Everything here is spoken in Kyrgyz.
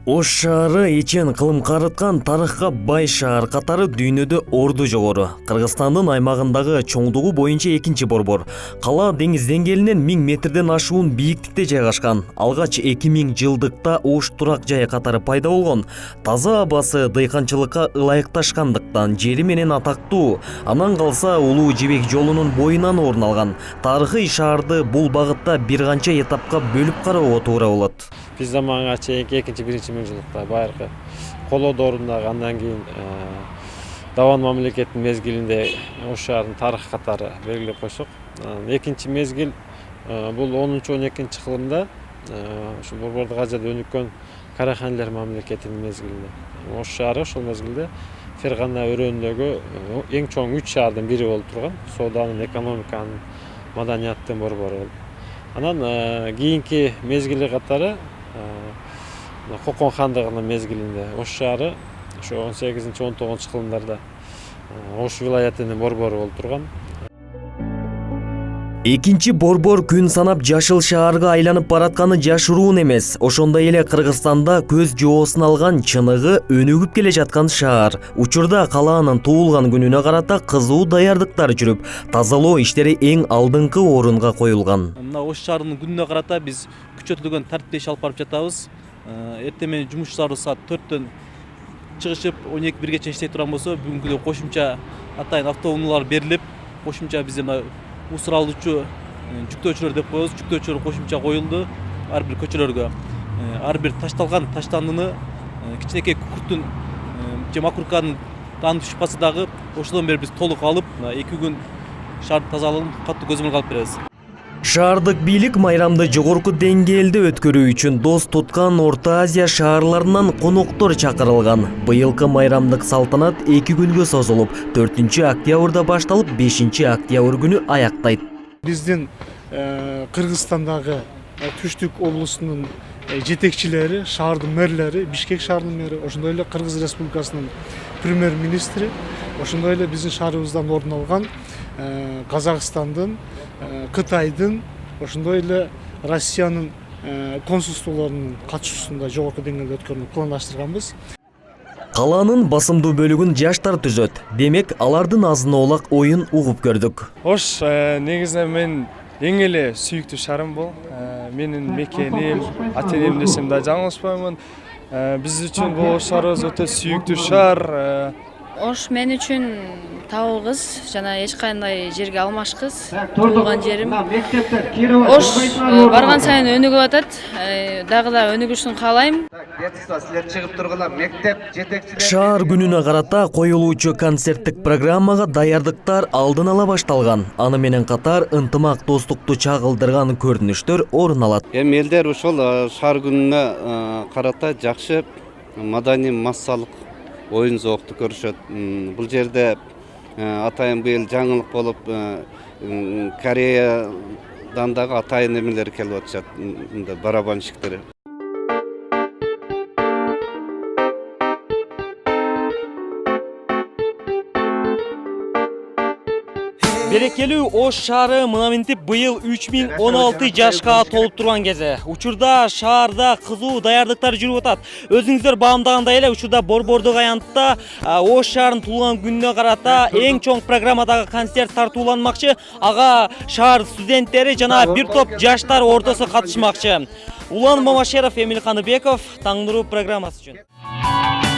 Ош шаары ичен кылым карыткан тарыхка бай шаар катары дүйнөдө орду жогору. Кыргызстандын аймагындагы чоңдугу боюнча экинчи борбор. Кала деңиз деңгээлинен 1000 метрден ашуун бийиктикте жайгашкан. Алгач 2000 жылдыкта Ош турак жайы катары пайда болгон. Таза абасы дыйканчылыкка ылайыкташкандыктан жери менен атактуу. Анан калса Улуу Жибек жолунун боюнан орун алган. Тарыхый шаарды бул багытта бир канча этапка бөлүп кароого туура болот. Биз заманга чейинки экинчи миңжылыкта байыркы коло доорундагы андан кийин Даван мамлекетинин мезгилинде Ош шаарынын тарыхы катары белгилеп койсок, экинчи мезгил бул 10-12 кылымда ушу борбордук Азияда өнүккөн Караханилер мамлекетинин мезгилинде. Ош шаары ошол мезгилде Фергана өрөөнүндөгү эң чоң 3 шаардын бири болуп турган. Сооданын, экономиканын, маданияттын борбору болуп. Анан кийинки мезгили катары Кокон хандыгынын мезгилинде Ош шаары ошо 18-19 кылымдарда Ош вилаятынын борбору болуп турган. Экинчи борбор күн санап жашыл шаарга айланып баратканы жашыруун эмес. Ошондой эле Кыргызстанда көз жоосун алган чыныгы өнүгүп келе жаткан шаар. Учурда калаанын туулган күнүнө карата кызуу даярдыктар жүрүп, тазалоо иштери эң алдыңкы орунга коюлган. Мына Ош шаарынын күнүнө карата биз күчөтүлгөн тартипте иш алып барып жатабыз. Эртең менен жумушчуларыбыз саат 4төн чыгышып 12-1 иштей турган болсо, бүгүнкү кошумча атайын автоунаалар берилип, кошумча бизде мына усур алуучу жүктөөчүлөр деп коебуз. Жүктөөчүлөр кошумча коюлду ар бир көчөлөргө. Ар бир ташталган таштандыны кичинекей күкүрттүн же макурканын дан түшпасы дагы ошодон бери биз толук алып, 2 күн шаардын тазалыгын катуу көзөмөлгө алып беребиз. Шаардык бийлик майрамды жогорку деңгээлде өткөрүү үчүн дос туткан Орто Азия шаарларынан коноктор чакырылган. Быйылкы майрамдык салтанат 2 күнгө созулуп, 4-октябрда башталып, 5-октябрь күнү аяктайт. Биздин Кыргызстандагы Түштүк облусунун жетекчилери, шаардын мэрлери, Бишкек шаарынын мэри, ошондой эле Кыргыз Республикасынын премьер-министри, ошондой эле биздин шаарыбыздан орун алган Казакстандын, Кытайдын, ошондой эле Россиянын консулстволорунун катышуусунда жогорку деңгээлде өткөрүүнү пландаштырганбыз. Калаанын басымдуу бөлүгүн жаштар түзөт. Демек, алардын азын-оолак оюн угуп көрдүк. Ош негизинен мен эң эле сүйүктүү шаарым бул. Менин мекеним, ата-энем десем да жаңылышпаймын. Биз үчүн бул шаарыбыз өтө сүйүктүү шаар. Ош мен үчүн табылгыс жана эч кандай жерге алмашкыс. Туулган жерим. Ош барган сайын өнүгүп атат. Дагы да өнүгүшүн каалайм. Силер чыгып тургула мектеп жетекчилери. Шаар күнүнө карата коюлуучу концерттик программага даярдыктар алдын ала башталган. Аны менен катар ынтымак достукту чагылдырган көрүнүштөр орун алат. Эми элдер ошол шаар күнүнө карата жакшы маданий массалык оюн зоокту көрүшөт. Бул жерде атайын быйыл жаңылык болуп, Кореядан дагы атайын эмелер келип атышат, барабанщиктер. Берекелүү Ош шаары мынаминтип быйыл 3016 жашка толуп турган кезде. Учурда шаарда кызуу даярдыктар жүрүп атат. Өзүңүздөр баамдагандай эле учурда борбордук аянтта Ош шаарынын туулган күнүнө карата эң чоң программадагы концерт тартууланмакчы. Ага шаар студенттери жана бир топ жаштар ортосу катышмакчы. Улан Мамашеров, Эмил Каныбеков, Таң нуру программасы үчүн.